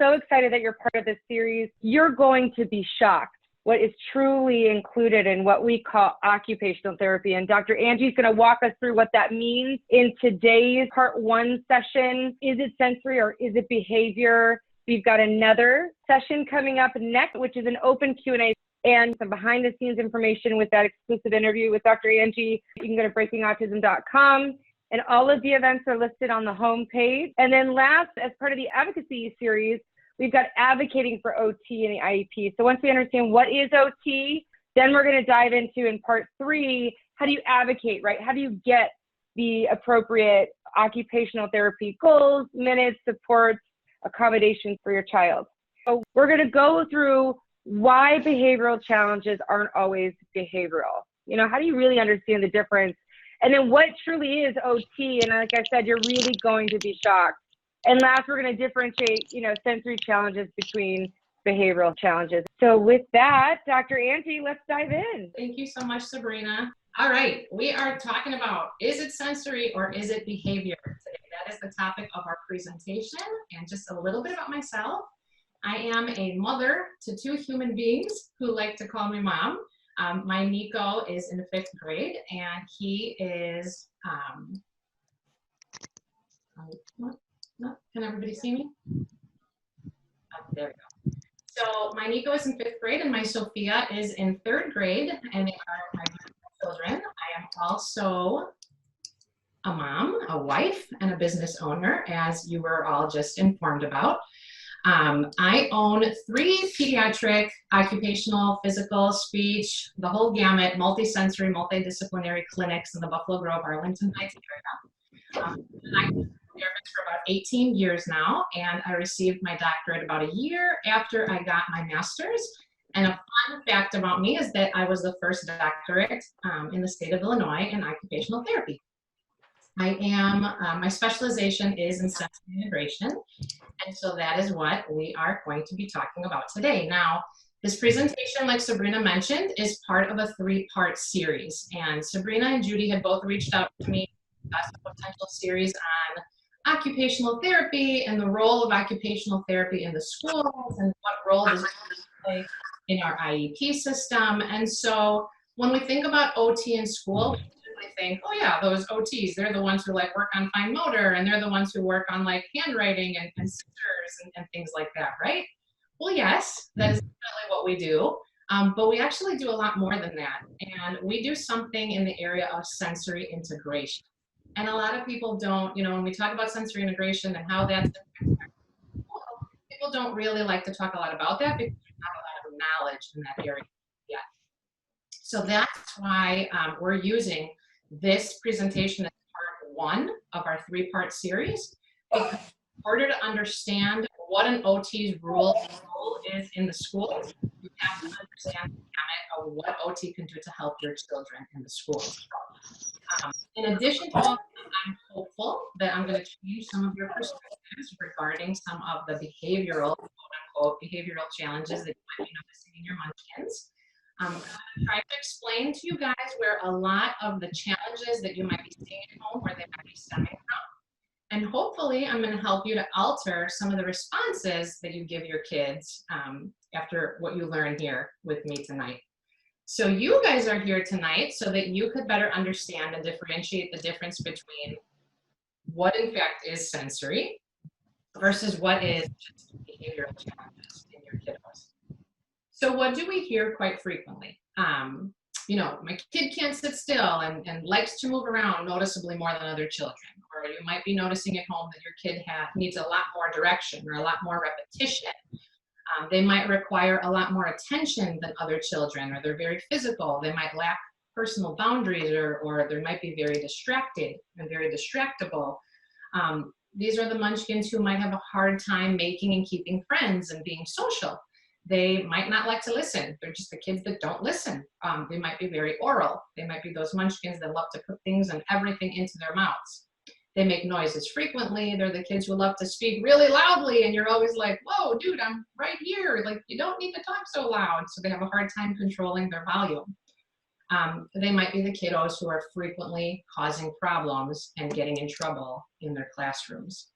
so excited that you're part of this series. You're going to be shocked what is truly included in what we call occupational therapy. And Dr. Angie's going to walk us through what that means in today's part 1 session. Is it sensory or is it behavior? We've got another session coming up next, which is an open Q&A and some behind the scenes information with that exclusive interview with Dr. Angie. You can go to breakingautism.com. And all of the events are listed on the home page. And then last, as part of the advocacy series, we've got advocating for OT in the IEP. So once we understand what is OT, then we're going to dive into, in part 3, how do you advocate, right? How do you get the appropriate occupational therapy goals, minutes, supports, accommodations for your child? So we're going to go through why behavioral challenges aren't always behavioral. You know, how do you really understand the difference? And then what truly is OT? And like I said, you're really going to be shocked. And last, we're going to differentiate, you know, sensory challenges between behavioral challenges. So with that, Dr. Angie, let's dive in. Thank you so much, Sabrina. All right, we are talking about, is it sensory or is it behavior today? That is the topic of our presentation. And just a little bit about myself. I am a mother to 2 human beings who like to call me mom. My Nico is in 5th grade, and he is, can everybody see me? Oh, there we go. So my Nico is in 5th grade, and my Sophia is in 3rd grade, and they are my children. I am also a mom, a wife, and a business owner, as you were all just informed about. I own 3 pediatric, occupational, physical, speech, the whole gamut, multisensory, multidisciplinary clinics in the Buffalo Grove, Arlington Heights area. I've been a therapist for about 18 years now, and I received my doctorate about a year after I got my master's. And a fun fact about me is that I was the first doctorate in the state of Illinois in occupational therapy. I am, my specialization is in sensory integration, and so that is what we are going to be talking about today. Now, this presentation, like Sabrina mentioned, is part of a 3-part series, and Sabrina and Judy had both reached out to me as a potential series on occupational therapy and the role of occupational therapy in the schools and what role does it play in our IEP system. And so when we think about OT in school, think, oh yeah, those OTs, they're the ones who like work on fine motor, and they're the ones who work on like handwriting and scissors and things like that, right? Well, yes, that is definitely what we do, but we actually do a lot more than that, and we do something in the area of sensory integration. And a lot of people don't, you know, when we talk about sensory integration and how that's people don't really like to talk a lot about that because there's not a lot of knowledge in that area yet. So that's why we're using this presentation as part 1 of our 3-part series, because in order to understand what an OT's role is in the school, you have to understand the gamut of what OT can do to help your children in the schools. In addition to all, I'm hopeful that I'm going to change some of your perspectives regarding some of the behavioral, quote-unquote, behavioral challenges that you might be noticing in your munchkins. I'm going to try to explain to you guys where a lot of the challenges that you might be seeing at home, where they might be stemming from. And hopefully I'm going to help you to alter some of the responses that you give your kids after what you learn here with me tonight. So you guys are here tonight so that you could better understand and differentiate the difference between what in fact is sensory versus what is just behavioral challenges in your kiddos. So what do we hear quite frequently? You know, my kid can't sit still and likes to move around noticeably more than other children. Or you might be noticing at home that your kid needs a lot more direction or a lot more repetition. They might require a lot more attention than other children, or they're very physical. They might lack personal boundaries, or they might be very distracted and very distractible. These are the munchkins who might have a hard time making and keeping friends and being social. They might not like to listen. They're just the kids that don't listen. They might be very oral. They might be those munchkins that love to put things and everything into their mouths. They make noises frequently. They're the kids who love to speak really loudly, and you're always like, whoa, dude, I'm right here. Like, you don't need to talk so loud. So they have a hard time controlling their volume. They might be the kiddos who are frequently causing problems and getting in trouble in their classrooms.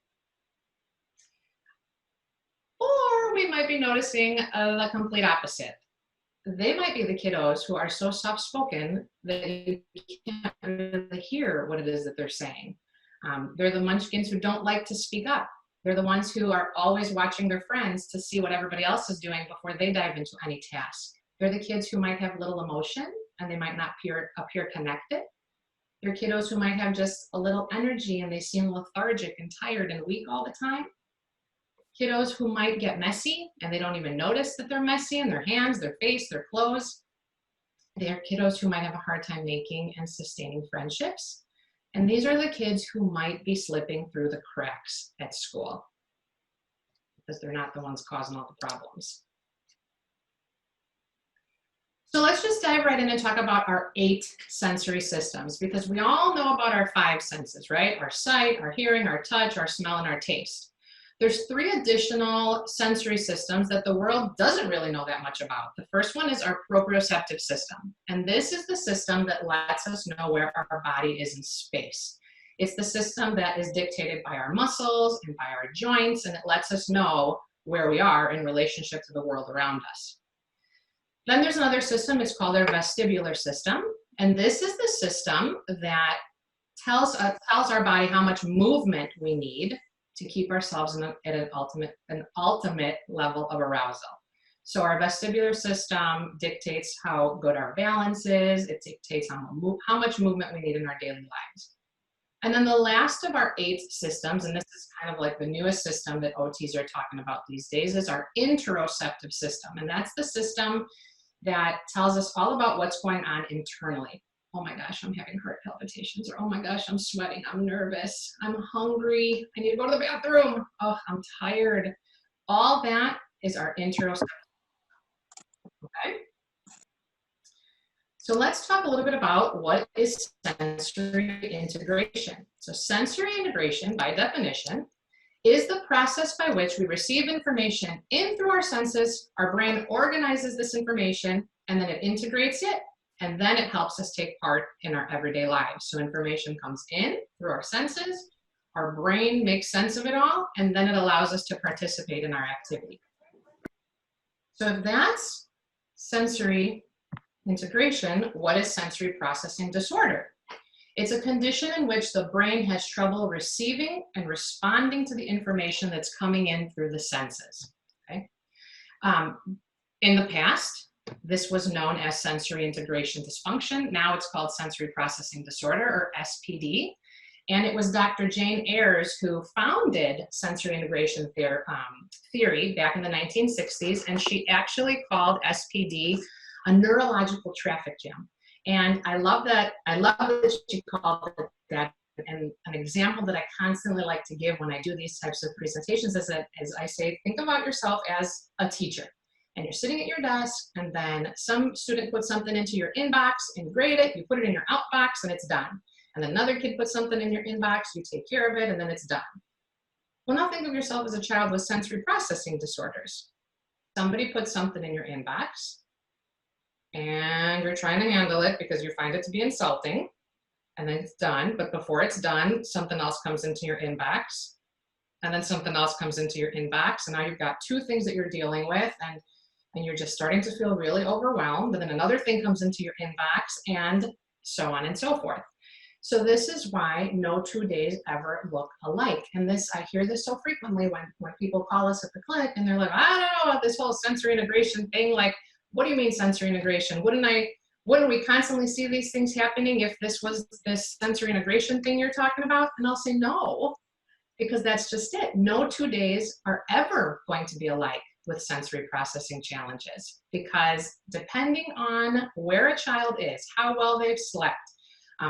we might be noticing the complete opposite. They might be the kiddos who are so soft-spoken that you can't really hear what it is that they're saying. They're the munchkins who don't like to speak up. They're the ones who are always watching their friends to see what everybody else is doing before they dive into any task. They're the kids who might have little emotion and they might not appear connected. They're kiddos who might have just a little energy and they seem lethargic and tired and weak all the time. Kiddos who might get messy and they don't even notice that they're messy in their hands, their face, their clothes. They're kiddos who might have a hard time making and sustaining friendships. And these are the kids who might be slipping through the cracks at school because they're not the ones causing all the problems. So let's just dive right in and talk about our 8 sensory systems, because we all know about our 5 senses, right? Our sight, our hearing, our touch, our smell, and our taste. There's 3 additional sensory systems that the world doesn't really know that much about. The first one is our proprioceptive system. And this is the system that lets us know where our body is in space. It's the system that is dictated by our muscles and by our joints, and it lets us know where we are in relationship to the world around us. Then there's another system, it's called our vestibular system. And this is the system that tells our body how much movement we need to keep ourselves at an ultimate level of arousal. So our vestibular system dictates how good our balance is, it dictates how much movement we need in our daily lives. And then the last of our 8 systems, and this is kind of like the newest system that OTs are talking about these days, is our interoceptive system. And that's the system that tells us all about what's going on internally. Oh my gosh, I'm having heart palpitations, or oh my gosh, I'm sweating, I'm nervous, I'm hungry, I need to go to the bathroom, oh, I'm tired. All that is our interoceptive. Okay? So let's talk a little bit about what is sensory integration. So sensory integration, by definition, is the process by which we receive information in through our senses, our brain organizes this information, and then it integrates it, and then it helps us take part in our everyday lives. So information comes in through our senses, our brain makes sense of it all, and then it allows us to participate in our activity. So if that's sensory integration, what is sensory processing disorder? It's a condition in which the brain has trouble receiving and responding to the information that's coming in through the senses. Okay? In the past, this was known as sensory integration dysfunction. Now it's called sensory processing disorder, or SPD. And it was Dr. Jane Ayers who founded sensory integration theory back in the 1960s, and she actually called SPD a neurological traffic jam. And I love that she called it that. And an example that I constantly like to give when I do these types of presentations is I say, think about yourself as a teacher. And you're sitting at your desk, and then some student puts something into your inbox and you grade it, you put it in your outbox, and it's done. And then another kid puts something in your inbox, you take care of it, and then it's done. Well, now think of yourself as a child with sensory processing disorders. Somebody puts something in your inbox, and you're trying to handle it because you find it to be insulting, and then it's done. But before it's done, something else comes into your inbox, and then something else comes into your inbox, and now you've got 2 things that you're dealing with, and you're just starting to feel really overwhelmed, and then another thing comes into your inbox, and so on and so forth. So this is why no 2 days ever look alike. And this, I hear this so frequently when people call us at the clinic, and they're like, I don't know about this whole sensory integration thing. Like, what do you mean sensory integration? Wouldn't we constantly see these things happening if this was this sensory integration thing you're talking about? And I'll say no, because that's just it. No 2 days are ever going to be alike with sensory processing challenges, because depending on where a child is, how well they've slept,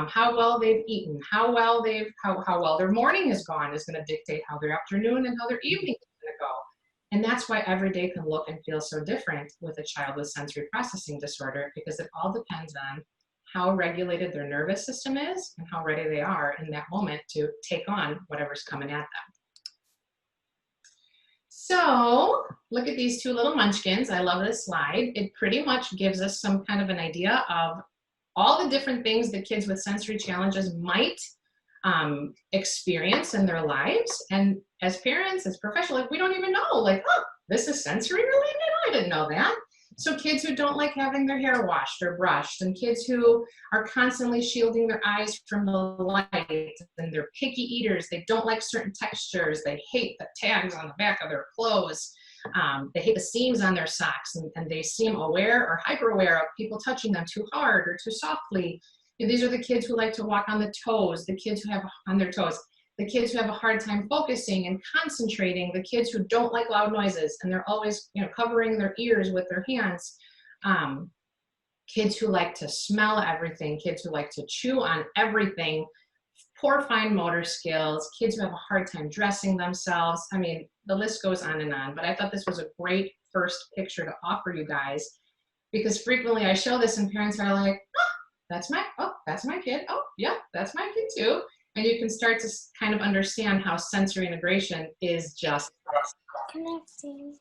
how well they've eaten, how well their morning has gone is going to dictate how their afternoon and how their evening is going to go. And that's why every day can look and feel so different with a child with sensory processing disorder, because it all depends on how regulated their nervous system is and how ready they are in that moment to take on whatever's coming at them. So look at these 2 little munchkins. I love this slide. It pretty much gives us some kind of an idea of all the different things that kids with sensory challenges might experience in their lives. And as parents, as professionals, like, we don't even know, like, oh, this is sensory related? I didn't know that. So kids who don't like having their hair washed or brushed, and kids who are constantly shielding their eyes from the light, and they're picky eaters, they don't like certain textures, they hate the tags on the back of their clothes, they hate the seams on their socks, and they seem aware or hyper aware of people touching them too hard or too softly. And these are the kids who like to walk on the toes, the kids who have on their toes, the kids who have a hard time focusing and concentrating, the kids who don't like loud noises and they're always, covering their ears with their hands, kids who like to smell everything, kids who like to chew on everything, poor fine motor skills, kids who have a hard time dressing themselves. I mean, the list goes on and on, but I thought this was a great first picture to offer you guys, because frequently I show this and parents are like, oh, that's my kid. Oh, yeah, that's my kid too. And you can start to kind of understand how sensory integration is just connecting.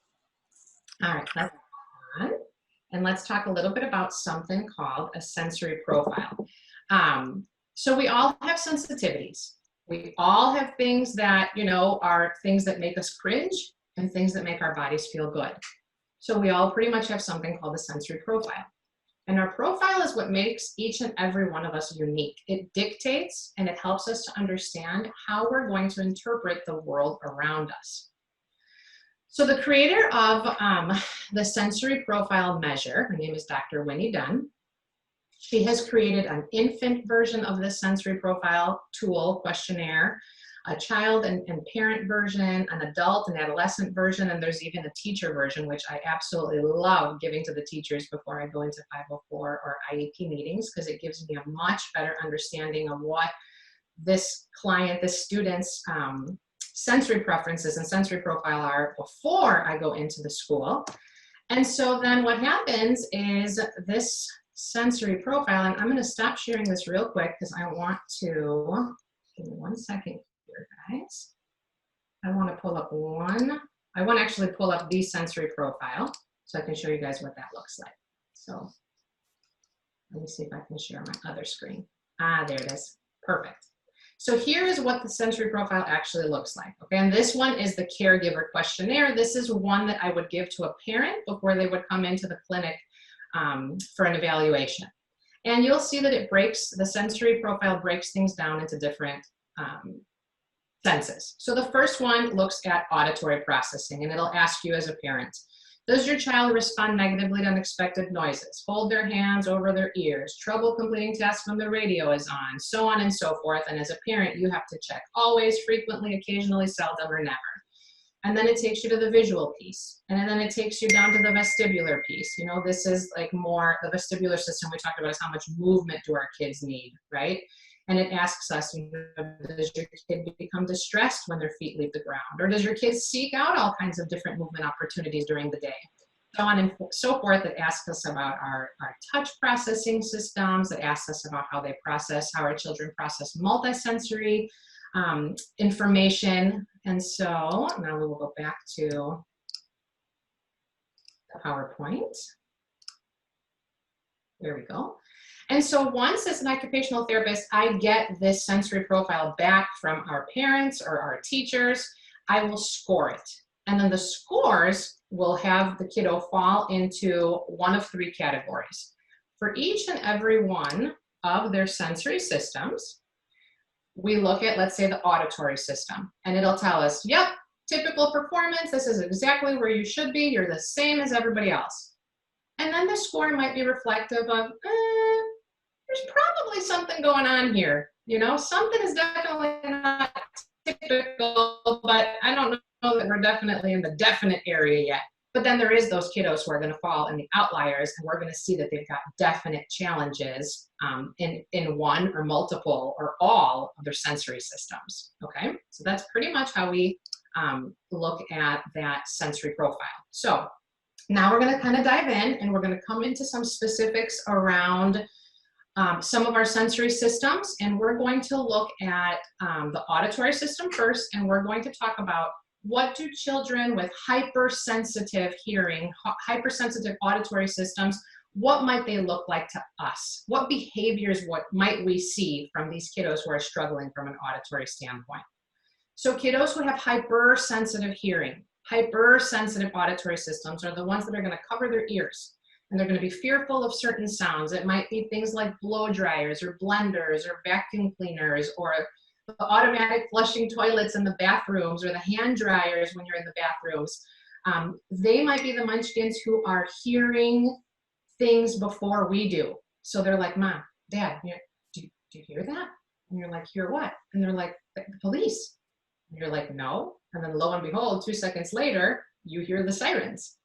All right, let's move on. And let's talk a little bit about something called a sensory profile. So we all have sensitivities. We all have things that, are things that make us cringe and things that make our bodies feel good. So we all pretty much have something called a sensory profile. And our profile is what makes each and every one of us unique. It dictates and it helps us to understand how we're going to interpret the world around us. So the creator of the sensory profile measure, her name is Dr. Winnie Dunn. She has created an infant version of the sensory profile tool questionnaire, a child and parent version, an adult and adolescent version, and there's even a teacher version, which I absolutely love giving to the teachers before I go into 504 or IEP meetings, because it gives me a much better understanding of what this client, this student's sensory preferences and sensory profile are before I go into the school. And so then what happens is this sensory profile, and I'm going to stop sharing this real quick because I want to, give me 1 second here, guys. I want to actually pull up the sensory profile so I can show you guys what that looks like. So let me see if I can share my other screen. There it is. Perfect. So here is what the sensory profile actually looks like. Okay, and this one is the caregiver questionnaire. This is one that I would give to a parent before they would come into the clinic for an evaluation. And you'll see that the sensory profile breaks things down into different senses. So the first one looks at auditory processing, and it'll ask you as a parent, does your child respond negatively to unexpected noises, hold their hands over their ears, trouble completing tasks when the radio is on, so on and so forth. And as a parent, you have to check always, frequently, occasionally, seldom, or never. And then it takes you to the visual piece. And then it takes you down to the vestibular piece. This is like more, the vestibular system we talked about is how much movement do our kids need, right? And it asks us, does your kid become distressed when their feet leave the ground? Or does your kid seek out all kinds of different movement opportunities during the day? So on and so forth. It asks us about our touch processing systems. It asks us about how our children process multisensory information. And so now we will go back to the PowerPoint. There we go. And so once as an occupational therapist, I get this sensory profile back from our parents or our teachers, I will score it. And then the scores will have the kiddo fall into one of three categories. For each and every one of their sensory systems, we look at, let's say, the auditory system, and it'll tell us, yep, typical performance, this is exactly where you should be, you're the same as everybody else. And then the score might be reflective of, there's probably something going on here. Something is definitely not typical, but I don't know that we're definitely in the definite area yet. But then there is those kiddos who are going to fall in the outliers, and we're going to see that they've got definite challenges in one or multiple or all of their sensory systems. Okay, so that's pretty much how we look at that sensory profile. So now we're going to kind of dive in, and we're going to come into some specifics around some of our sensory systems, and we're going to look at the auditory system first, and we're going to talk about what do children with hypersensitive hearing, hypersensitive auditory systems, what might they look like to us? What behaviors, what might we see from these kiddos who are struggling from an auditory standpoint? So kiddos who have hypersensitive hearing, hypersensitive auditory systems are the ones that are going to cover their ears, and they're going to be fearful of certain sounds. It might be things like blow dryers or blenders or vacuum cleaners or the automatic flushing toilets in the bathrooms or the hand dryers when you're in the bathrooms. They might be the munchkins who are hearing things before we do. So they're like, Mom, Dad, do you hear that? And you're like, hear what? And they're like, the police. And you're like, no. And then lo and behold, 2 seconds later, you hear the sirens.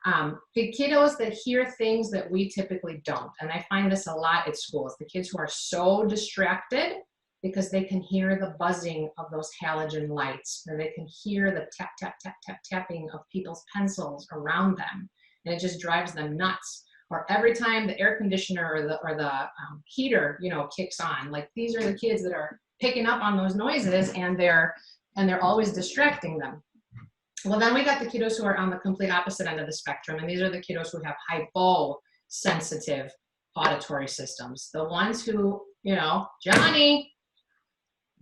The kiddos that hear things that we typically don't, and I find this a lot at schools, the kids who are so distracted because they can hear the buzzing of those halogen lights, or they can hear the tap, tap, tap, tap, tapping of people's pencils around them, and it just drives them nuts. Or every time the air conditioner or the heater, kicks on, like these are the kids that are picking up on those noises, and they're always distracting them. Well, then we got the kiddos who are on the complete opposite end of the spectrum, and these are the kiddos who have hyposensitive auditory systems. The ones who, Johnny,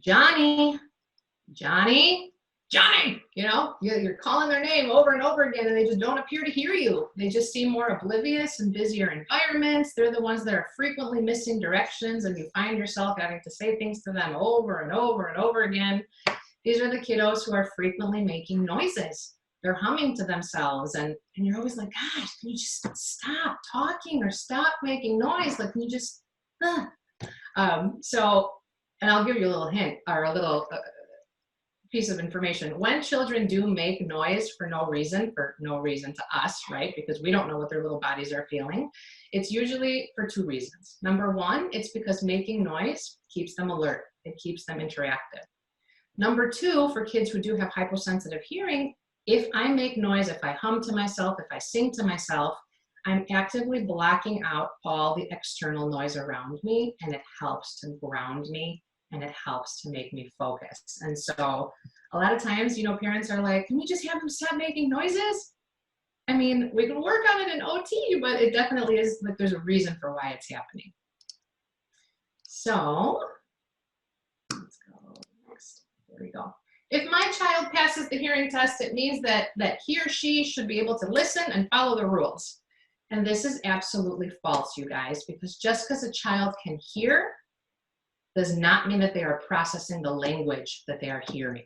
you're calling their name over and over again, and they just don't appear to hear you. They just seem more oblivious in busier environments. They're the ones that are frequently missing directions, and you find yourself having to say things to them over and over and over again. These are the kiddos who are frequently making noises. They're humming to themselves, and you're always like, gosh, can you just stop talking or stop making noise? Like, can you just, and I'll give you a little hint or a little piece of information. When children do make noise for no reason to us, right? Because we don't know what their little bodies are feeling. It's usually for 2 reasons. Number 1, it's because making noise keeps them alert. It keeps them interactive. Number 2, for kids who do have hyposensitive hearing, if I make noise, if I hum to myself, if I sing to myself, I'm actively blocking out all the external noise around me, and it helps to ground me, and it helps to make me focus. And so a lot of times, parents are like, can we just have them stop making noises? I mean, we can work on it in OT, but it definitely is like there's a reason for why it's happening. So let's go next. There we go. If my child passes the hearing test, it means that he or she should be able to listen and follow the rules. And this is absolutely false, you guys, because just because a child can hear does not mean that they are processing the language that they are hearing.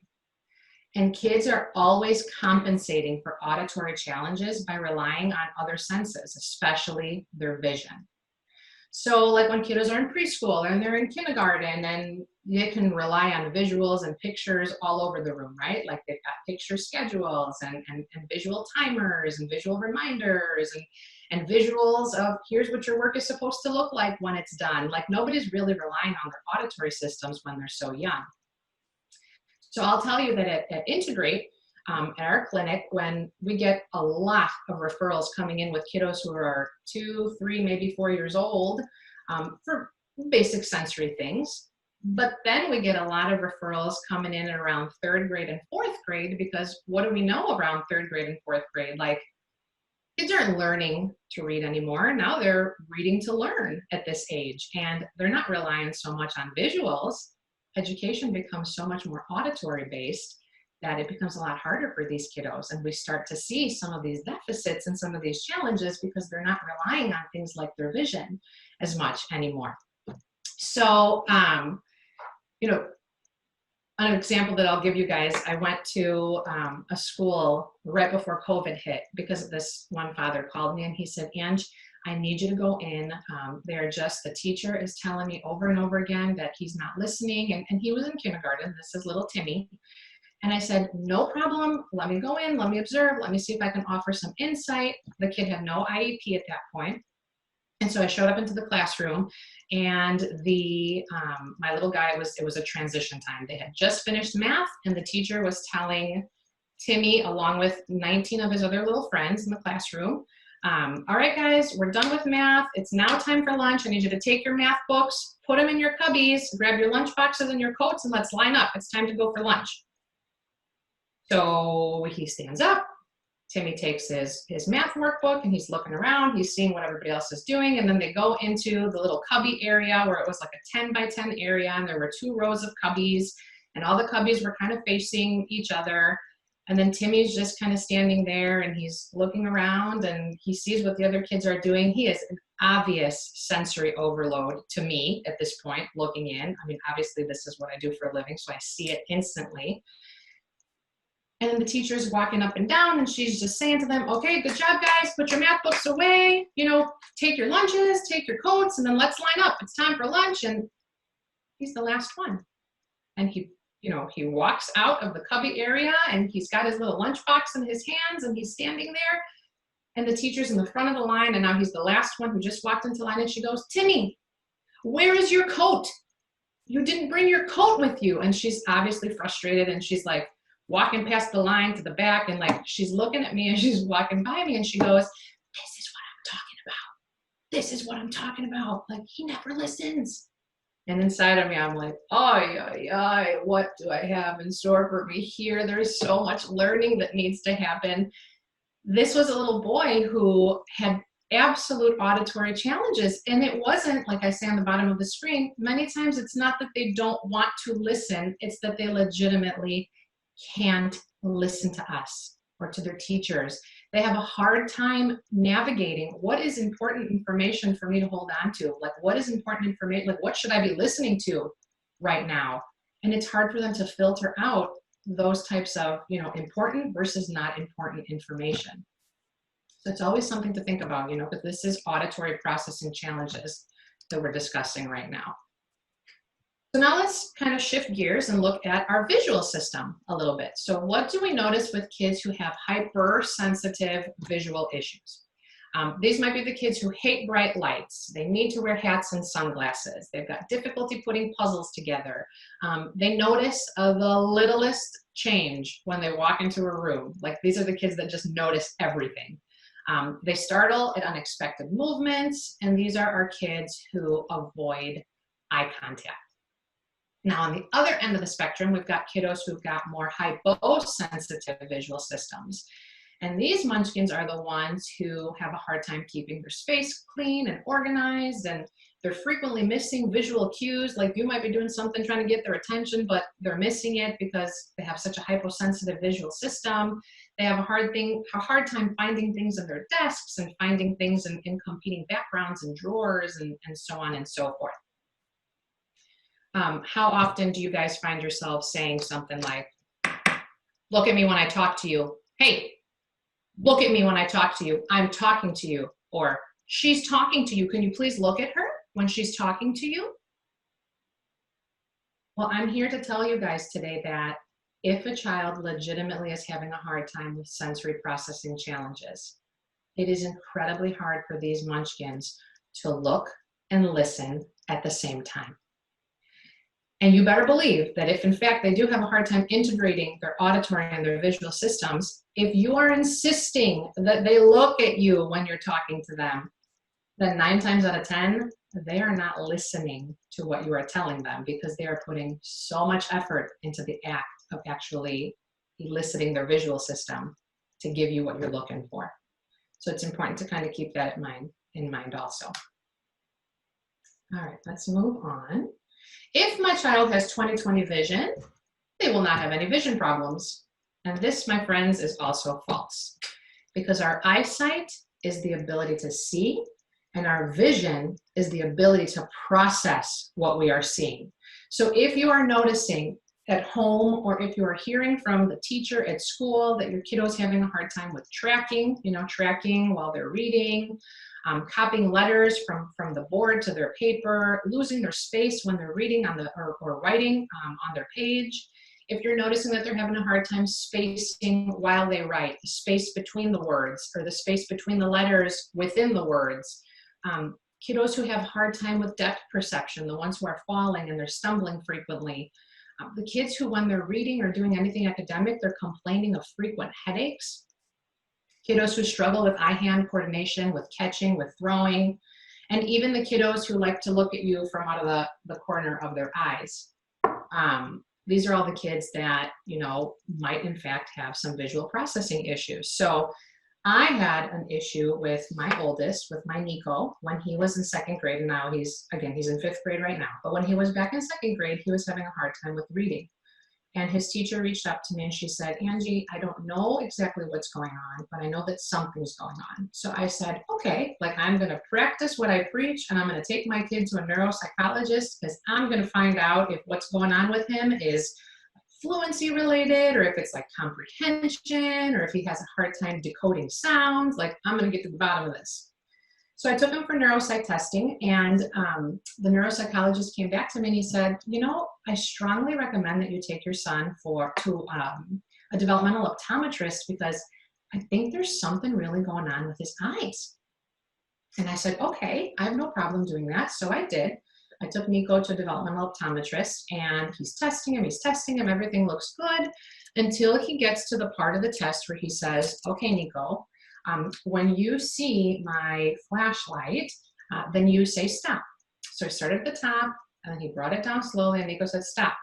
And kids are always compensating for auditory challenges by relying on other senses, especially their vision. So like when kiddos are in preschool and they're in kindergarten, and they can rely on visuals and pictures all over the room, right? Like they've got picture schedules and visual timers and visual reminders and visuals of here's what your work is supposed to look like when it's done. Like nobody's really relying on their auditory systems when they're so young. So I'll tell you that at In2Great, at our clinic, when we get a lot of referrals coming in with kiddos who are 2, 3, maybe 4 years old for basic sensory things. But then we get a lot of referrals coming in at around 3rd grade and 4th grade, because what do we know around 3rd grade and 4th grade? Like, kids aren't learning to read anymore. Now they're reading to learn at this age, and they're not relying so much on visuals. Education becomes so much more auditory based that it becomes a lot harder for these kiddos. And we start to see some of these deficits and some of these challenges because they're not relying on things like their vision as much anymore. So, an example that I'll give you guys, I went to a school right before COVID hit because this one father called me and he said, Angie, I need you to go in. The teacher is telling me over and over again that he's not listening. And he was in kindergarten. This is little Timmy. And I said, no problem. Let me go in. Let me observe. Let me see if I can offer some insight. The kid had no IEP at that point. And so I showed up into the classroom, and my little guy it was a transition time. They had just finished math, and the teacher was telling Timmy, along with 19 of his other little friends in the classroom, all right, guys, we're done with math. It's now time for lunch. I need you to take your math books, put them in your cubbies, grab your lunch boxes and your coats, and let's line up. It's time to go for lunch. So he stands up, Timmy takes his math workbook and he's looking around, he's seeing what everybody else is doing, and then they go into the little cubby area where it was like a 10 by 10 area, and there were 2 rows of cubbies, and all the cubbies were kind of facing each other. And then Timmy's just kind of standing there and he's looking around and he sees what the other kids are doing. He is an obvious sensory overload to me at this point, looking in. I mean, obviously this is what I do for a living, so I see it instantly. And then the teacher's walking up and down and she's just saying to them, okay, good job guys, put your math books away, you know, take your lunches, take your coats, and then let's line up. It's time for lunch. And he's the last one. And he walks out of the cubby area and he's got his little lunchbox in his hands and he's standing there. And the teacher's in the front of the line and now he's the last one who just walked into line, and she goes, Timmy, where is your coat? You didn't bring your coat with you. And she's obviously frustrated and she's like, walking past the line to the back, and like she's looking at me and she's walking by me and she goes, this is what I'm talking about. This is what I'm talking about. Like, he never listens. And inside of me, I'm like, what do I have in store for me here? There's so much learning that needs to happen. This was a little boy who had absolute auditory challenges. And it wasn't, like I say on the bottom of the screen, many times it's not that they don't want to listen, it's that they legitimately can't listen to us or to their teachers. They have a hard time navigating what is important information for me to hold on to. Like, what is important information? Like, what should I be listening to right now? And it's hard for them to filter out those types of, important versus not important information. So it's always something to think about, but this is auditory processing challenges that we're discussing right now. So now let's kind of shift gears and look at our visual system a little bit. So what do we notice with kids who have hypersensitive visual issues? These might be the kids who hate bright lights. They need to wear hats and sunglasses. They've got difficulty putting puzzles together. They notice the littlest change when they walk into a room. Like, these are the kids that just notice everything. They startle at unexpected movements, and these are our kids who avoid eye contact. Now, on the other end of the spectrum, we've got kiddos who've got more hyposensitive visual systems. And these munchkins are the ones who have a hard time keeping their space clean and organized, and they're frequently missing visual cues. Like, you might be doing something trying to get their attention, but they're missing it because they have such a hyposensitive visual system. They have a hard time finding things in their desks and finding things in competing backgrounds and drawers and so on and so forth. How often do you guys find yourselves saying something like, look at me when I talk to you. Hey, look at me when I talk to you. I'm talking to you. Or, she's talking to you. Can you please look at her when she's talking to you? Well, I'm here to tell you guys today that if a child legitimately is having a hard time with sensory processing challenges, it is incredibly hard for these munchkins to look and listen at the same time. And you better believe that if in fact they do have a hard time integrating their auditory and their visual systems, if you are insisting that they look at you when you're talking to them, then 9 times out of 10, they are not listening to what you are telling them because they are putting so much effort into the act of actually eliciting their visual system to give you what you're looking for. So it's important to kind of keep that in mind also. All right, let's move on. If my child has 20/20 vision, they will not have any vision problems. And this, my friends, is also false, because our eyesight is the ability to see, and our vision is the ability to process what we are seeing. So if you are noticing at home, or if you are hearing from the teacher at school that your kiddo is having a hard time with tracking while they're reading, copying letters from the board to their paper, losing their space when they're reading or writing on their page. If you're noticing that they're having a hard time spacing while they write, the space between the words or the space between the letters within the words. Kiddos who have a hard time with depth perception, the ones who are falling and they're stumbling frequently. The kids who, when they're reading or doing anything academic, they're complaining of frequent headaches. Kiddos who struggle with eye-hand coordination, with catching, with throwing, and even the kiddos who like to look at you from out of the corner of their eyes. these are all the kids that, you know, might in fact have some visual processing issues. So I had an issue with my oldest, with my Nico, when he was in 2nd grade, and now he's in 5th grade right now. But when he was back in 2nd grade, he was having a hard time with reading. And his teacher reached out to me and she said, Angie, I don't know exactly what's going on, but I know that something's going on. So I said, okay, like I'm going to practice what I preach, and I'm going to take my kid to a neuropsychologist, because I'm going to find out if what's going on with him is fluency related, or if it's like comprehension, or if he has a hard time decoding sounds. Like, I'm going to get to the bottom of this. So I took him for neuropsych testing, and the neuropsychologist came back to me and he said, you know, I strongly recommend that you take your son to a developmental optometrist, because I think there's something really going on with his eyes. And I said, okay, I have no problem doing that. So I did. I took Nico to a developmental optometrist, and he's testing him, everything looks good, until he gets to the part of the test where he says, okay, Nico, when you see my flashlight, then you say stop. So I started at the top, and then he brought it down slowly, and Nico said stop.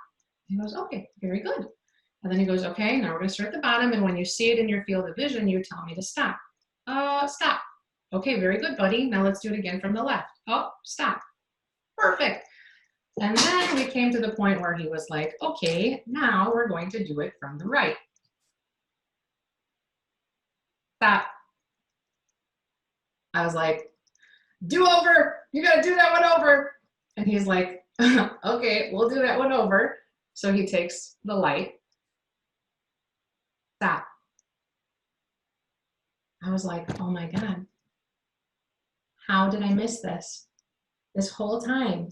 He goes, okay, very good. And then he goes, okay, now we're going to start at the bottom, and when you see it in your field of vision, you tell me to stop. Stop. Okay, very good, buddy. Now let's do it again from the left. Oh, stop. Perfect. And then we came to the point where he was like, okay, now we're going to do it from the right. Stop. I was like, do over. You got to do that one over. And he's like, okay, we'll do that one over. So he takes the light. Stop. I was like, oh my God. How did I miss this? This whole time,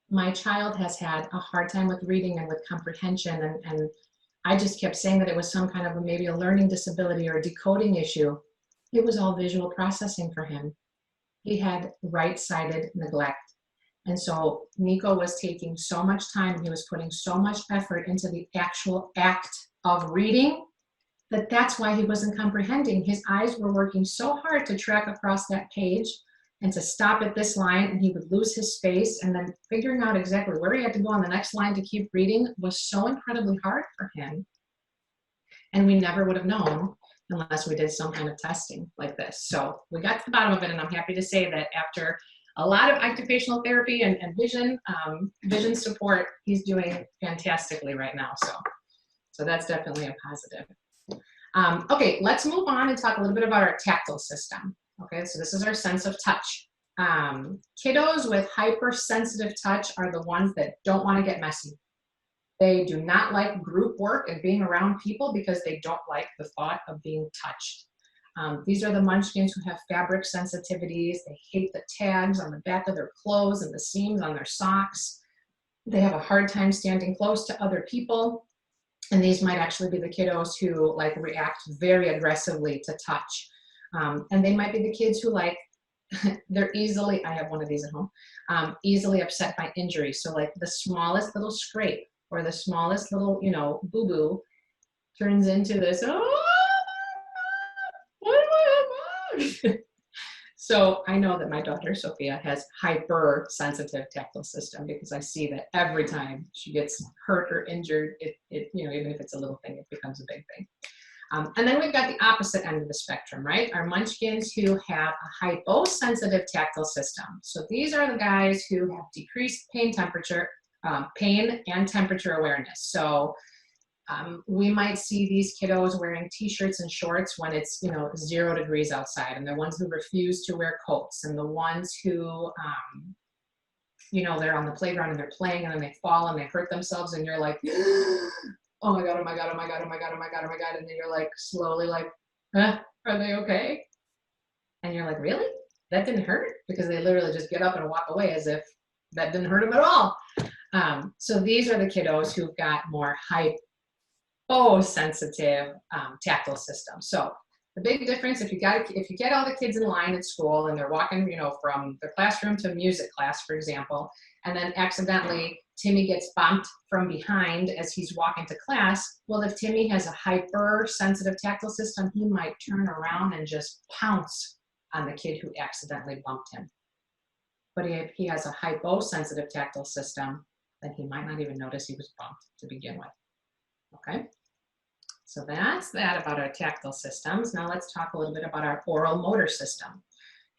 my child has had a hard time with reading and with comprehension. And I just kept saying that it was some kind of maybe a learning disability or a decoding issue. It was all visual processing for him. He had right-sided neglect. And so Nico was taking so much time, he was putting so much effort into the actual act of reading, that's why he wasn't comprehending. His eyes were working so hard to track across that page and to stop at this line, and he would lose his space, and then figuring out exactly where he had to go on the next line to keep reading was so incredibly hard for him. And we never would have known unless we did some kind of testing like this. So we got to the bottom of it, and I'm happy to say that after a lot of occupational therapy and vision support, he's doing fantastically right now. So that's definitely a positive. Okay, let's move on and talk a little bit about our tactile system. Okay, so this is our sense of touch. Kiddos with hypersensitive touch are the ones that don't want to get messy. They do not like group work and being around people because they don't like the thought of being touched. These are the munchkins who have fabric sensitivities. They hate the tags on the back of their clothes and the seams on their socks. They have a hard time standing close to other people. And these might actually be the kiddos who like react very aggressively to touch. And they might be the kids who like, they're easily, I have one of these at home, easily upset by injury. So like the smallest little scrape or the smallest little, you know, boo-boo turns into this, oh, what do I have? So I know that my daughter Sophia has hypersensitive tactile system, because I see that every time she gets hurt or injured, it you know, even if it's a little thing, it becomes a big thing. And then we've got the opposite end of the spectrum, right? Our munchkins who have a hyposensitive tactile system. So these are the guys who have decreased pain and temperature awareness. So we might see these kiddos wearing t-shirts and shorts when it's, you know, 0 degrees outside, and the ones who refuse to wear coats, and the ones who, you know, they're on the playground and they're playing and then they fall and they hurt themselves, and you're like, oh my God, oh my God, oh my God, oh my God, oh my God, oh my God. And then you're like slowly like, are they okay? And you're like, really? That didn't hurt? Because they literally just get up and walk away as if that didn't hurt them at all. So these are the kiddos who've got more hyposensitive tactile system. So the big difference, if you get all the kids in line at school and they're walking, you know, from their classroom to music class, for example, and then accidentally Timmy gets bumped from behind as he's walking to class. Well, if Timmy has a hypersensitive tactile system, he might turn around and just pounce on the kid who accidentally bumped him. But if he has a hyposensitive tactile system, then he might not even notice he was bumped to begin with. Okay, so that's that about our tactile systems. Now let's talk a little bit about our oral motor system.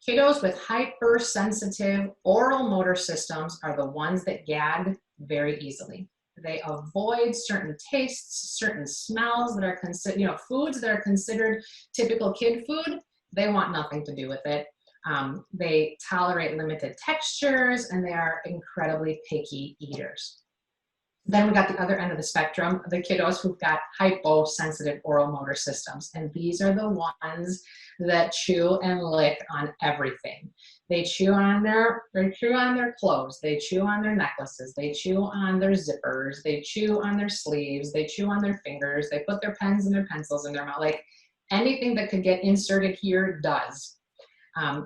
Kiddos with hypersensitive oral motor systems are the ones that gag very easily. They avoid certain tastes, certain smells that are considered, foods that are considered typical kid food. They want nothing to do with it. They tolerate limited textures, and they are incredibly picky eaters. Then we got the other end of the spectrum, the kiddos who've got hyposensitive oral motor systems. And these are the ones that chew and lick on everything. They chew on their clothes, they chew on their necklaces, they chew on their zippers, they chew on their sleeves, they chew on their fingers, they put their pens and their pencils in their mouth. Like anything that could get inserted here does.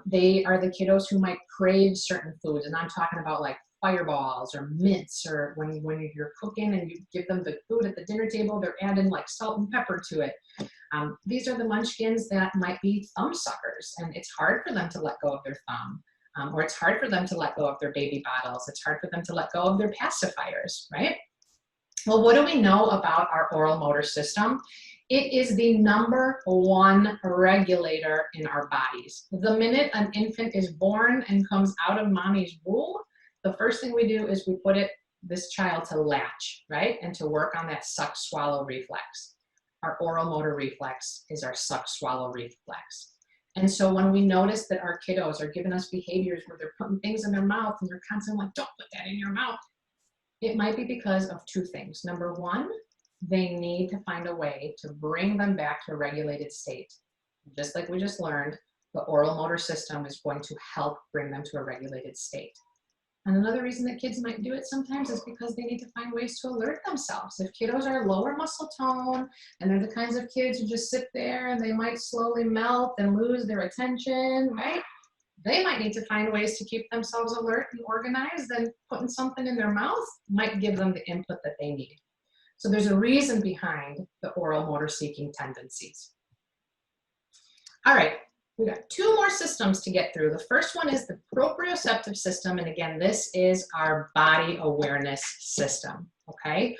They are the kiddos who might crave certain foods, and I'm talking about like fireballs or mints, or when you're cooking and you give them the food at the dinner table, they're adding like salt and pepper to it. These are the munchkins that might be thumb suckers, and it's hard for them to let go of their thumb, or it's hard for them to let go of their baby bottles. It's hard for them to let go of their pacifiers, right? Well, what do we know about our oral motor system? It is the #1 regulator in our bodies. The minute an infant is born and comes out of mommy's womb, the first thing we do is we put this child to latch, right? And to work on that suck swallow reflex. Our oral motor reflex is our suck swallow reflex. And so when we notice that our kiddos are giving us behaviors where they're putting things in their mouth and they're constantly like, don't put that in your mouth, it might be because of two things. #1, they need to find a way to bring them back to a regulated state. Just like we just learned, the oral motor system is going to help bring them to a regulated state. And another reason that kids might do it sometimes is because they need to find ways to alert themselves. If kiddos are lower muscle tone, and they're the kinds of kids who just sit there and they might slowly melt and lose their attention, right? They might need to find ways to keep themselves alert and organized, and putting something in their mouth might give them the input that they need. So there's a reason behind the oral motor seeking tendencies. All right. We got 2 more systems to get through. The first one is the proprioceptive system. And again, this is our body awareness system, okay?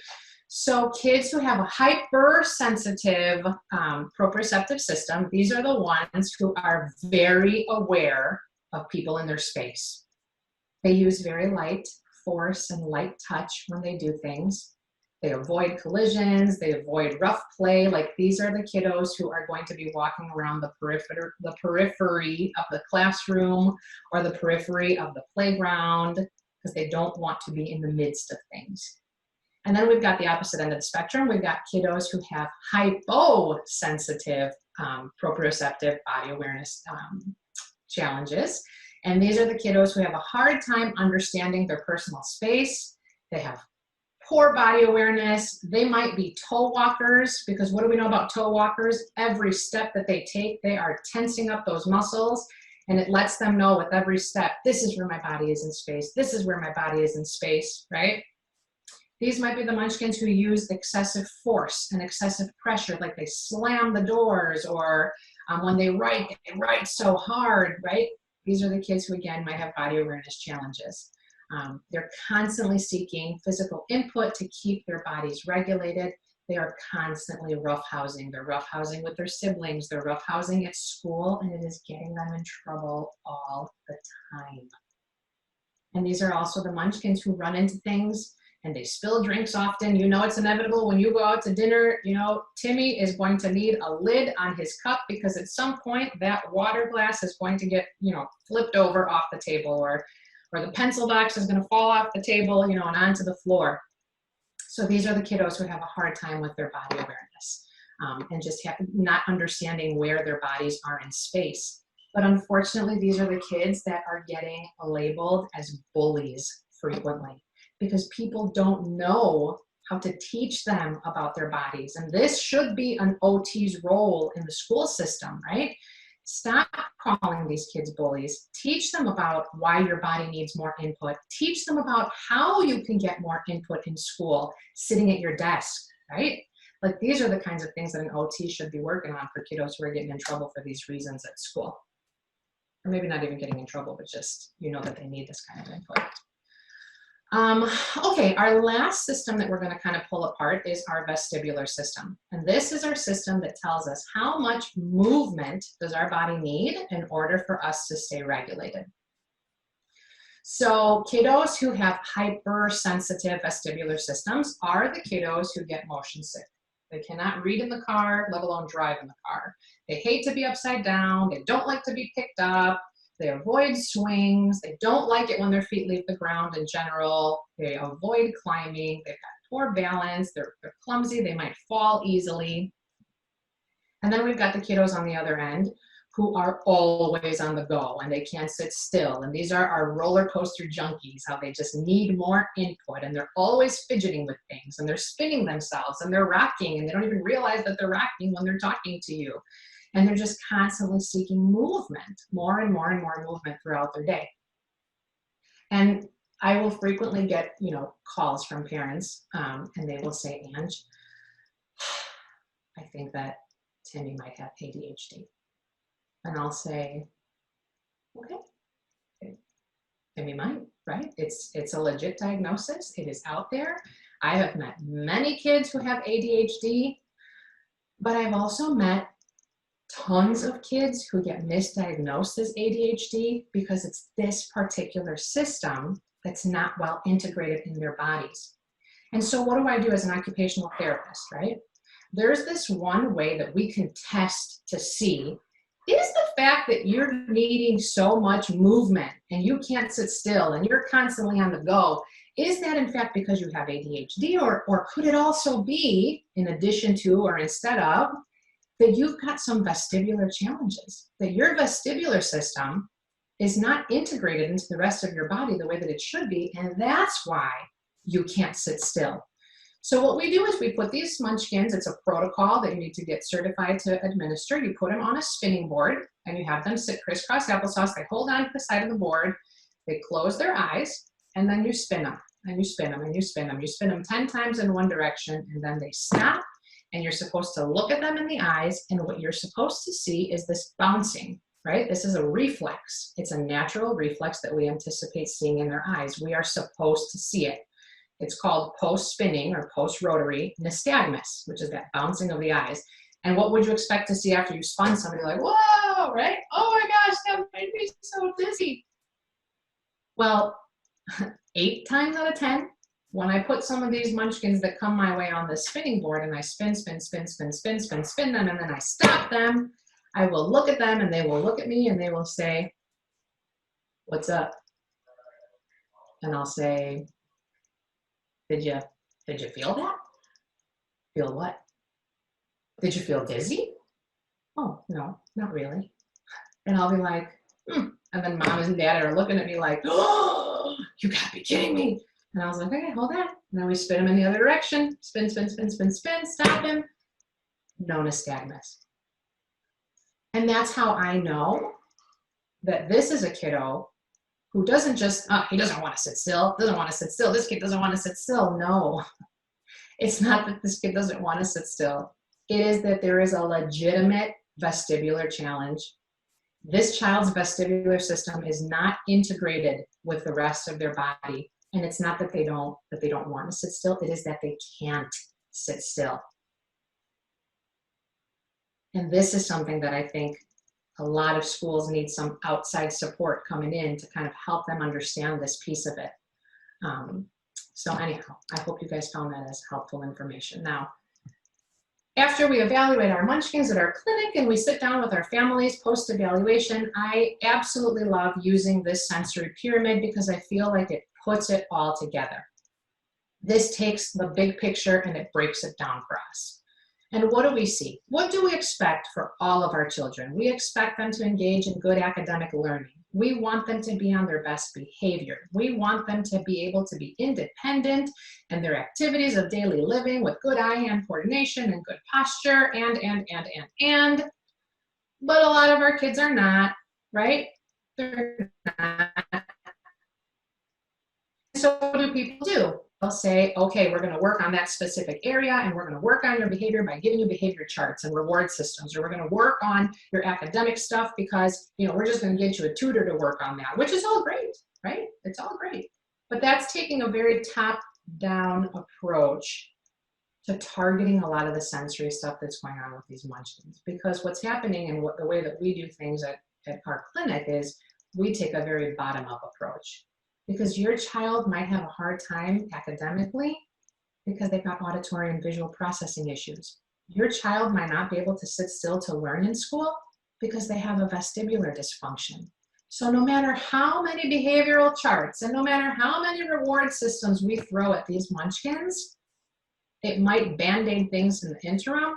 So kids who have a hypersensitive proprioceptive system, these are the ones who are very aware of people in their space. They use very light force and light touch when they do things. They avoid collisions, they avoid rough play. Like these are the kiddos who are going to be walking around the periphery of the classroom or the periphery of the playground because they don't want to be in the midst of things. And then we've got the opposite end of the spectrum. We've got kiddos who have hyposensitive proprioceptive body awareness challenges. And these are the kiddos who have a hard time understanding their personal space. They have poor body awareness. They might be toe walkers, because what do we know about toe walkers? Every step that they take, they are tensing up those muscles, and it lets them know with every step, this is where my body is in space. This is where my body is in space, right? These might be the munchkins who use excessive force and excessive pressure, like they slam the doors, or when they write so hard, right? These are the kids who, again, might have body awareness challenges. They're constantly seeking physical input to keep their bodies regulated. They are constantly roughhousing. They're roughhousing with their siblings. They're roughhousing at school, and it is getting them in trouble all the time. And these are also the munchkins who run into things and they spill drinks often. You know it's inevitable when you go out to dinner. You know, Timmy is going to need a lid on his cup because at some point that water glass is going to get, flipped over off the table, or the pencil box is going to fall off the table, and onto the floor. So these are the kiddos who have a hard time with their body awareness and just not understanding where their bodies are in space. But unfortunately, these are the kids that are getting labeled as bullies frequently, because people don't know how to teach them about their bodies. And this should be an OT's role in the school system, right? Stop calling these kids bullies. Teach them about why your body needs more input. Teach them about how you can get more input in school sitting at your desk, right? Like these are the kinds of things that an OT should be working on for kiddos who are getting in trouble for these reasons at school. Or maybe not even getting in trouble, but just, that they need this kind of input. Okay, our last system that we're going to kind of pull apart is our vestibular system. And this is our system that tells us how much movement does our body need in order for us to stay regulated. So kiddos who have hypersensitive vestibular systems are the kiddos who get motion sick. They cannot read in the car, let alone drive in the car. They hate to be upside down. They don't like to be picked up. They avoid swings. They don't like it when their feet leave the ground in general. They avoid climbing. They've got poor balance. They're clumsy. They might fall easily. And then we've got the kiddos on the other end who are always on the go and they can't sit still. And these are our roller coaster junkies, how they just need more input and they're always fidgeting with things and they're spinning themselves and they're rocking and they don't even realize that they're rocking when they're talking to you. And they're just constantly seeking movement, more and more and more movement throughout their day. And I will frequently get, calls from parents and they will say, Ange, I think that Timmy might have ADHD. And I'll say, okay, Timmy might, right? It's a legit diagnosis. It is out there. I have met many kids who have ADHD, but I've also met tons of kids who get misdiagnosed as ADHD because it's this particular system that's not well integrated in their bodies. And so what do I do as an occupational therapist, right? There's this one way that we can test to see, is the fact that you're needing so much movement and you can't sit still and you're constantly on the go, is that in fact because you have ADHD or could it also be, in addition to or instead of, that you've got some vestibular challenges, that your vestibular system is not integrated into the rest of your body the way that it should be, and that's why you can't sit still. So what we do is we put these munchkins, it's a protocol that you need to get certified to administer. You put them on a spinning board and you have them sit crisscross applesauce. They hold on to the side of the board, they close their eyes, and then you spin them, and you spin them, and you spin them. You spin them 10 times in one direction, and then they stop, and you're supposed to look at them in the eyes, and what you're supposed to see is this bouncing, right? This is a reflex. It's a natural reflex that we anticipate seeing in their eyes. We are supposed to see it. It's called post-spinning or post-rotary nystagmus, which is that bouncing of the eyes. And what would you expect to see after you spun somebody? Like, whoa, right? Oh my gosh, that made me so dizzy. Well, 8 times out of 10, when I put some of these munchkins that come my way on the spinning board and I spin them, and then I stop them, I will look at them and they will look at me and they will say, what's up? And I'll say, did you feel that? Feel what? Did you feel dizzy? Oh, no, not really. And I'll be like, And then mom and dad are looking at me like, oh, you gotta be kidding me. And I was like, okay, hold on. And then we spin him in the other direction. Spin, stop him. No nystagmus. And that's how I know that this is a kiddo who doesn't just, he doesn't want to sit still, this kid doesn't want to sit still. No, it's not that this kid doesn't want to sit still. It is that there is a legitimate vestibular challenge. This child's vestibular system is not integrated with the rest of their body. And it's not that they don't want to sit still, it is that they can't sit still. And this is something that I think a lot of schools need some outside support coming in to kind of help them understand this piece of it. So anyhow, I hope you guys found that as helpful information. Now, after we evaluate our munchkins at our clinic and we sit down with our families post-evaluation, I absolutely love using this sensory pyramid because I feel like it puts it all together. This takes the big picture and it breaks it down for us. And what do we see? What do we expect for all of our children? We expect them to engage in good academic learning. We want them to be on their best behavior. We want them to be able to be independent in their activities of daily living with good eye-hand coordination and good posture and. But a lot of our kids are not, right? They're not. So what do people do? They'll say, okay, we're going to work on that specific area and we're going to work on your behavior by giving you behavior charts and reward systems, or we're going to work on your academic stuff because, we're just going to get you a tutor to work on that, which is all great, right? It's all great. But that's taking a very top-down approach to targeting a lot of the sensory stuff that's going on with these munchkins. Because what's happening and the way that we do things at our clinic is we take a very bottom-up approach. Because your child might have a hard time academically because they've got auditory and visual processing issues. Your child might not be able to sit still to learn in school because they have a vestibular dysfunction. So no matter how many behavioral charts and no matter how many reward systems we throw at these munchkins, it might band-aid things in the interim,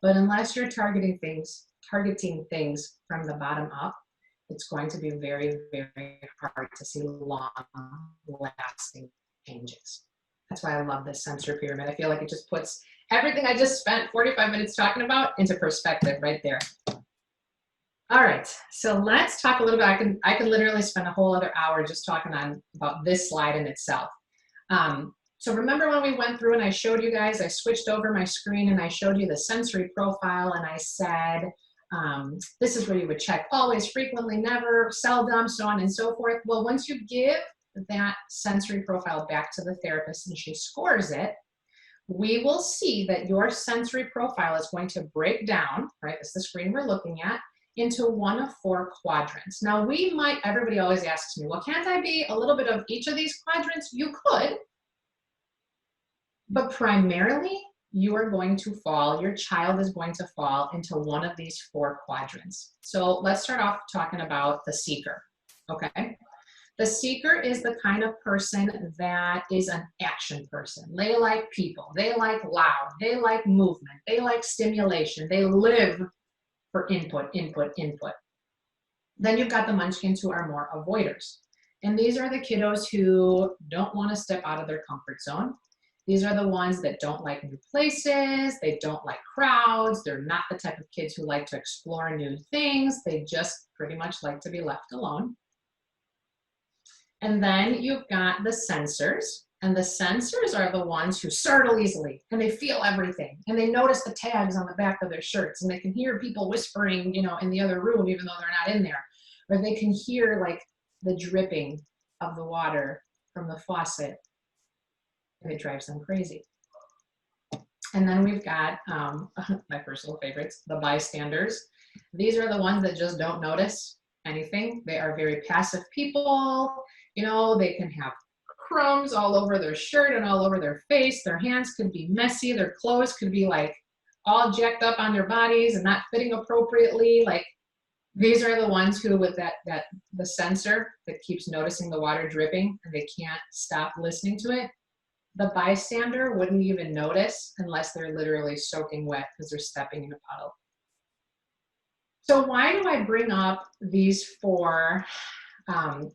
but unless you're targeting things from the bottom up, it's going to be very, very hard to see long-lasting changes. That's why I love this sensory pyramid. I feel like it just puts everything I just spent 45 minutes talking about into perspective right there. All right, so let's talk a little bit. I could literally spend a whole other hour just talking about this slide in itself. So remember when we went through and I showed you guys, I switched over my screen and I showed you the sensory profile and I said, this is where you would check always, frequently, never, seldom, so on and so forth. Well, once you give that sensory profile back to the therapist and she scores it, we will see that your sensory profile is going to break down, right? This is the screen we're looking at, into one of 4 quadrants. Now everybody always asks me, well, can't I be a little bit of each of these quadrants? You could, but primarily your child is going to fall into one of these 4 quadrants. So let's start off talking about the seeker, okay? The seeker is the kind of person that is an action person. They like people, they like loud, they like movement, they like stimulation, they live for input, input, input. Then you've got the munchkins who are more avoiders. And these are the kiddos who don't want to step out of their comfort zone. These are the ones that don't like new places, they don't like crowds, they're not the type of kids who like to explore new things, they just pretty much like to be left alone. And then you've got the sensors, and the sensors are the ones who startle easily, and they feel everything, and they notice the tags on the back of their shirts, and they can hear people whispering, in the other room, even though they're not in there, or they can hear like the dripping of the water from the faucet, and it drives them crazy. And then we've got my personal favorites, the bystanders. These are the ones that just don't notice anything. They are very passive people. They can have crumbs all over their shirt and all over their face. Their hands could be messy. Their clothes could be like all jacked up on their bodies and not fitting appropriately. Like these are the ones who with the sensor that keeps noticing the water dripping and they can't stop listening to it. The bystander wouldn't even notice unless they're literally soaking wet because they're stepping in a puddle. So why do I bring up these 4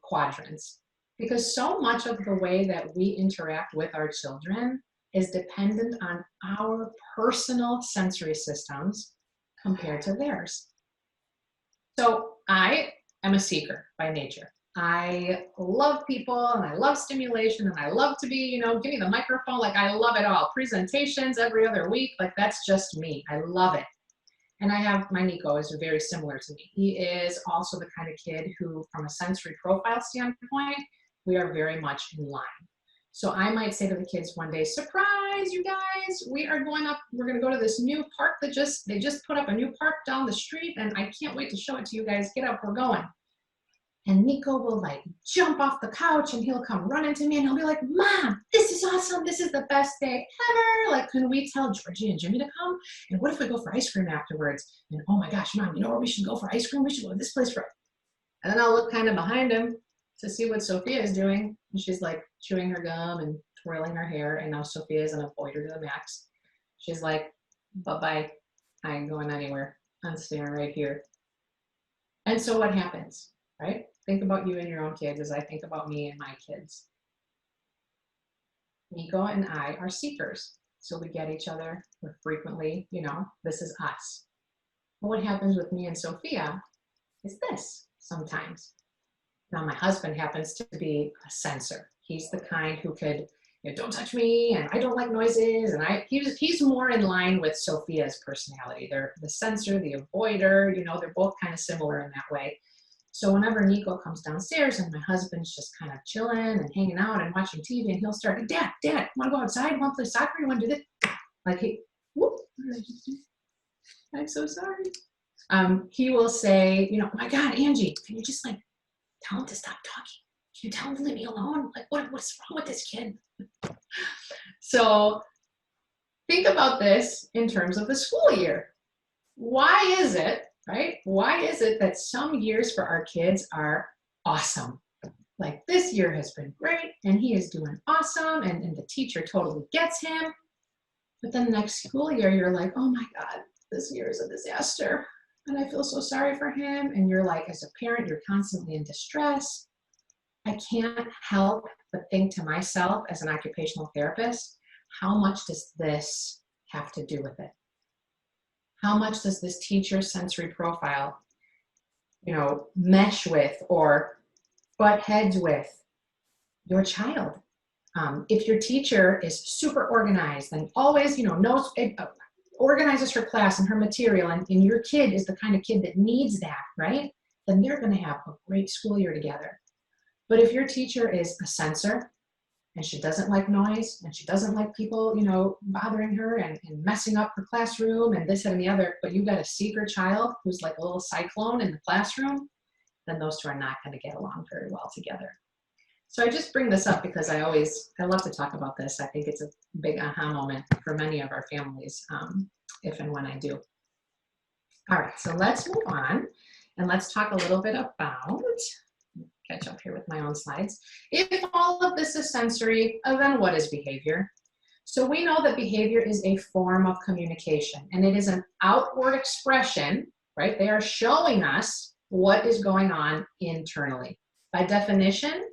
quadrants? Because so much of the way that we interact with our children is dependent on our personal sensory systems compared to theirs. So I am a seeker by nature. I love people and I love stimulation and I love to be, give me the microphone, like I love it all. Presentations every other week, like that's just me. I love it. And my Nico is very similar to me. He is also the kind of kid who, from a sensory profile standpoint, we are very much in line. So I might say to the kids one day, surprise, you guys, we're going to go to this new park they just put up a new park down the street and I can't wait to show it to you guys. Get up, we're going. And Nico will like jump off the couch and he'll come running to me and he'll be like, Mom, this is awesome. This is the best day ever. Like, can we tell Georgie and Jimmy to come? And what if we go for ice cream afterwards? And oh my gosh, Mom, you know where we should go for ice cream? We should go to this place for. And then I'll look kind of behind him to see what Sophia is doing. And she's like chewing her gum and twirling her hair. And now Sophia is an avoider to the max. She's like, bye-bye. I ain't going anywhere. I'm staying right here. And so what happens, right? Think about you and your own kids as I think about me and my kids. Nico and I are seekers. So we get each other. We're frequently, this is us. But what happens with me and Sophia is this sometimes. Now my husband happens to be a sensor. He's the kind who could, don't touch me, and I don't like noises, and he's more in line with Sophia's personality. They're the sensor, the avoider, they're both kind of similar in that way. So whenever Nico comes downstairs and my husband's just kind of chilling and hanging out and watching TV, and he'll start, Dad, want to go outside? Want to play soccer? You want to do this? Like, whoop, what did I just do? I'm so sorry. He will say, you know, oh my God, Angie, can you just like tell him to stop talking? Can you tell him to leave me alone? Like, what's wrong with this kid? So think about this in terms of the school year. Why is it, right? Why is it that some years for our kids are awesome? Like this year has been great and he is doing awesome and the teacher totally gets him. But then the next school year, you're like, oh my God, this year is a disaster. And I feel so sorry for him. And you're like, as a parent, you're constantly in distress. I can't help but think to myself as an occupational therapist, how much does this have to do with it? How much does this teacher's sensory profile, you know, mesh with or butt heads with your child? If your teacher is super organized and always, you know, knows, organizes her class and her material, and your kid is the kind of kid that needs that, right? Then they're going to have a great school year together. But if your teacher is a censor and she doesn't like noise and she doesn't like people, you know, bothering her and messing up her classroom and this and the other, but you've got a seeker child who's like a little cyclone in the classroom, then those two are not going to get along very well together. So I just bring this up because I love to talk about this. I think it's a big aha moment for many of our families, if and when I do. All right, so let's move on and let's talk a little bit about, catch up here with my own slides. If all of this is sensory, then what is behavior? So we know that behavior is a form of communication and it is an outward expression, right? They are showing us what is going on internally. By definition,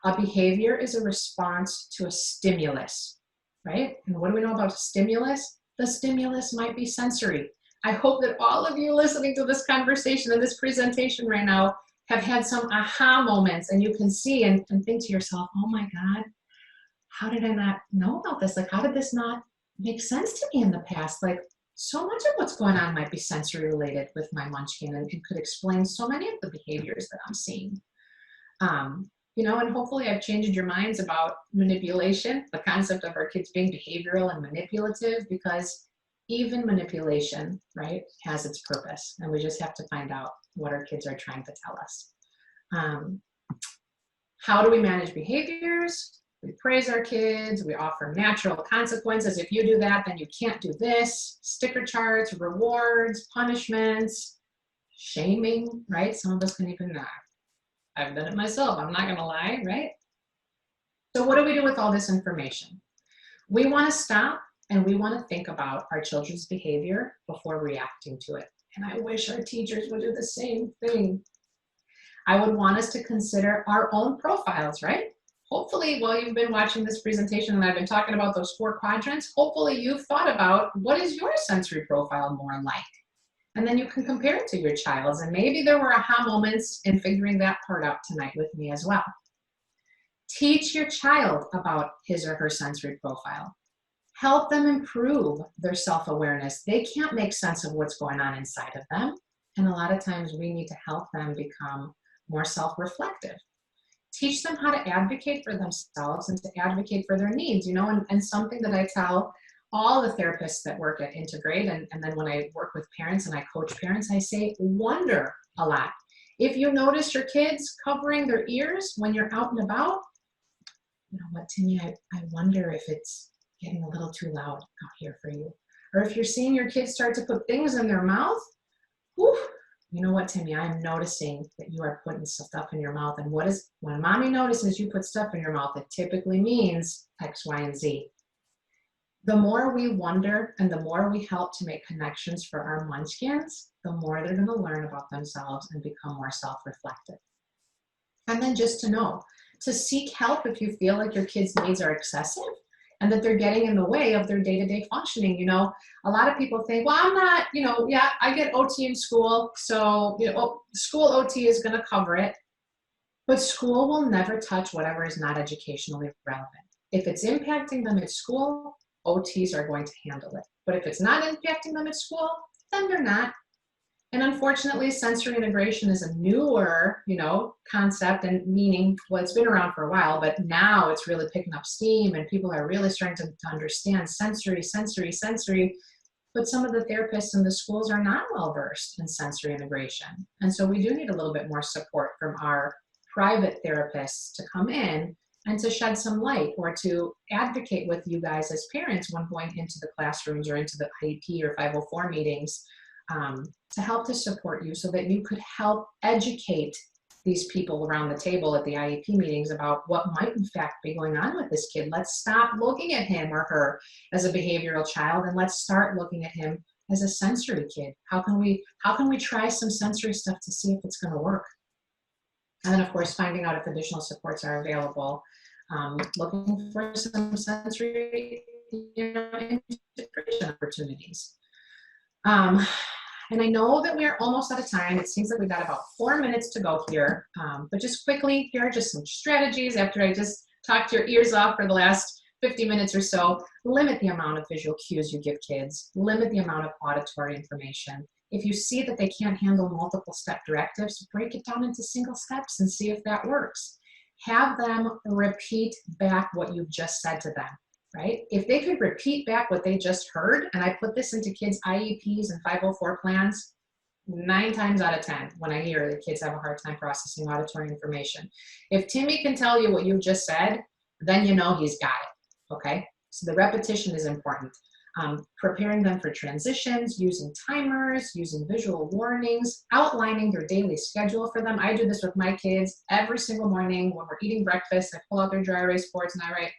a behavior is a response to a stimulus, right? And what do we know about stimulus? The stimulus might be sensory. I hope that all of you listening to this conversation and this presentation right now have had some aha moments, and you can see and think to yourself, oh my God, how did I not know about this? Like, how did this not make sense to me in the past? Like, so much of what's going on might be sensory related with my munchkin, and it could explain so many of the behaviors that I'm seeing. You know, and hopefully I've changed your minds about manipulation, the concept of our kids being behavioral and manipulative, because even manipulation, right, has its purpose, and we just have to find out what our kids are trying to tell us. How do we manage behaviors? We praise our kids, we offer natural consequences. If you do that, then you can't do this. Sticker charts, rewards, punishments, shaming, right? Some of us can even I've done it myself, I'm not gonna lie, right? So what do we do with all this information? We wanna stop and we wanna think about our children's behavior before reacting to it. And I wish our teachers would do the same thing. I would want us to consider our own profiles, right? Hopefully, while you've been watching this presentation and I've been talking about those 4 quadrants, hopefully you've thought about what is your sensory profile more like? And then you can compare it to your child's, and maybe there were aha moments in figuring that part out tonight with me as well. Teach your child about his or her sensory profile. Help them improve their self-awareness. They can't make sense of what's going on inside of them. And a lot of times we need to help them become more self-reflective. Teach them how to advocate for themselves and to advocate for their needs, you know, and something that I tell all the therapists that work at In2Great, and then when I work with parents and I coach parents, I say, wonder a lot. If you notice your kids covering their ears when you're out and about, you know what, Timmy, I wonder if it's getting a little too loud out here for you. Or if you're seeing your kids start to put things in their mouth, whew, you know what, Timmy, I'm noticing that you are putting stuff in your mouth. And when mommy notices you put stuff in your mouth, it typically means X, Y, and Z. The more we wonder and the more we help to make connections for our munchkins, the more they're going to learn about themselves and become more self-reflective. And then just to know, to seek help if you feel like your kids' needs are excessive and that they're getting in the way of their day-to-day functioning. You know, a lot of people think, well, I'm not, you know, yeah, I get OT in school, so, you know, school OT is going to cover it. But school will never touch whatever is not educationally relevant. If it's impacting them at school, OTs are going to handle it. But if it's not impacting them at school, then they're not. And unfortunately, sensory integration is a newer, concept and meaning. Well, it's been around for a while, but now it's really picking up steam and people are really starting to understand sensory. But some of the therapists in the schools are not well versed in sensory integration. And so we do need a little bit more support from our private therapists to come in and to shed some light or to advocate with you guys as parents when going into the classrooms or into the IEP or 504 meetings, to help to support you so that you could help educate these people around the table at the IEP meetings about what might in fact be going on with this kid. Let's stop looking at him or her as a behavioral child and let's start looking at him as a sensory kid. How can we try some sensory stuff to see if it's going to work? And then of course, finding out if additional supports are available, looking for some sensory integration opportunities. And I know that we're almost out of time. It seems like we've got about 4 minutes to go here. But just quickly, here are just some strategies after I just talked your ears off for the last 50 minutes or so. Limit the amount of visual cues you give kids. Limit the amount of auditory information. If you see that they can't handle multiple step directives, break it down into single steps and see if that works. Have them repeat back what you've just said to them. Right? If they could repeat back what they just heard, and I put this into kids' IEPs and 504 plans, 9 times out of 10, when I hear that kids have a hard time processing auditory information. If Timmy can tell you what you just said, then you know he's got it, okay? So the repetition is important. Preparing them for transitions, using timers, using visual warnings, outlining their daily schedule for them. I do this with my kids every single morning when we're eating breakfast. I pull out their dry erase boards and I write,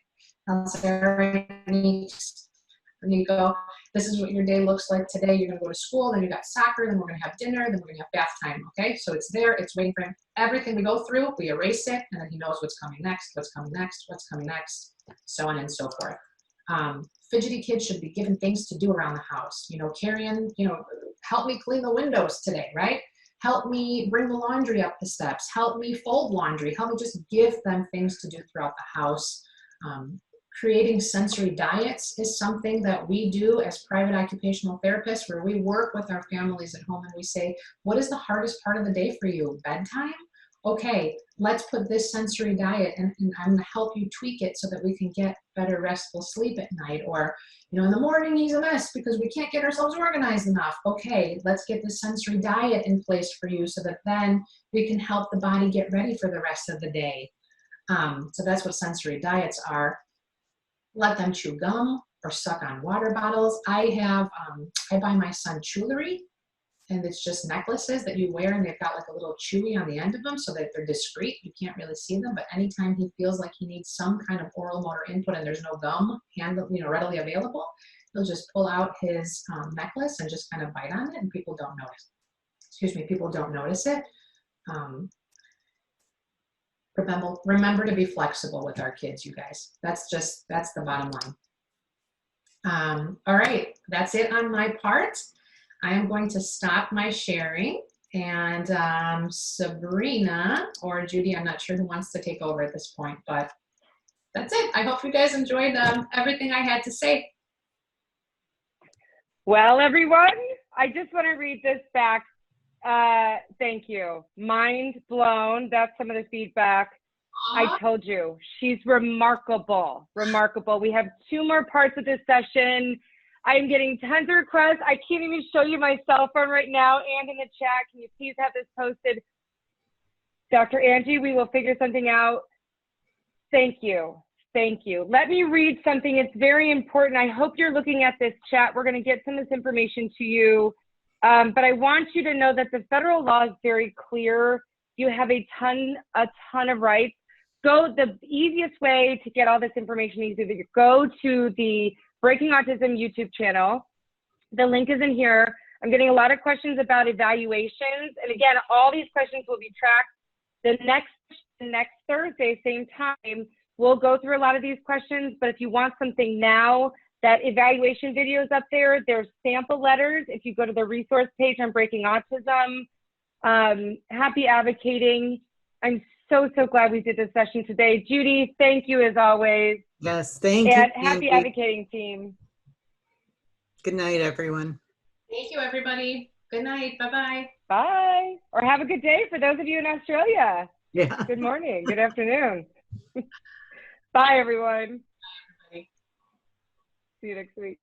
Nico, this is what your day looks like today. You're going to go to school, then you got soccer, then we're going to have dinner, then we're going to have bath time, okay? So it's there, it's waiting for him. Everything we go through, we erase it, and then he knows what's coming next, so on and so forth. Fidgety kids should be given things to do around the house. Carrying, help me clean the windows today, right? Help me bring the laundry up the steps. Help me fold laundry. Help me just give them things to do throughout the house. Creating sensory diets is something that we do as private occupational therapists, where we work with our families at home and we say, what is the hardest part of the day for you? Bedtime? Okay, let's put this sensory diet and I'm going to help you tweak it so that we can get better restful sleep at night. Or, in the morning he's a mess because we can't get ourselves organized enough. Okay, let's get this sensory diet in place for you so that then we can help the body get ready for the rest of the day. So that's what sensory diets are. Let them chew gum or suck on water bottles. I buy my son jewelry, and it's just necklaces that you wear, and they've got like a little chewy on the end of them so that they're discreet. You can't really see them, but anytime he feels like he needs some kind of oral motor input and there's no gum readily available, he'll just pull out his necklace and just kind of bite on it, and people don't notice it. Remember to be flexible with our kids, you guys. That's the bottom line. All right, that's it on my part. I am going to stop my sharing, and Sabrina or Judy, I'm not sure who wants to take over at this point, but that's it. I hope you guys enjoyed everything I had to say. Well, everyone, I just want to read this back. Thank you. Mind blown. That's some of the feedback. I told you, she's remarkable. We have 2 more parts of this session. I'm getting tons of requests. I can't even show you my cell phone right now and in the chat. Can you please have this posted? Dr. Angie, we will figure something out. Thank you. Let me read something. It's very important. I hope you're looking at this chat. We're going to get some of this information to you. But I want you to know that the federal law is very clear. You have a ton of rights. The easiest way to get all this information is either go to the Breaking Autism YouTube channel. The link is in here. I'm getting a lot of questions about evaluations. And again, all these questions will be tracked. The next Thursday, same time, we'll go through a lot of these questions. But if you want something now, that evaluation video is up there. There's sample letters. If you go to the resource page on Breaking Autism, happy advocating. I'm so glad we did this session today. Judy, thank you as always. Yes, thank you. And happy advocating team. Good night, everyone. Thank you, everybody. Good night. Bye-bye. Bye. Or have a good day for those of you in Australia. Yeah. Good morning. Good afternoon. Bye, everyone. Bye. See you next week.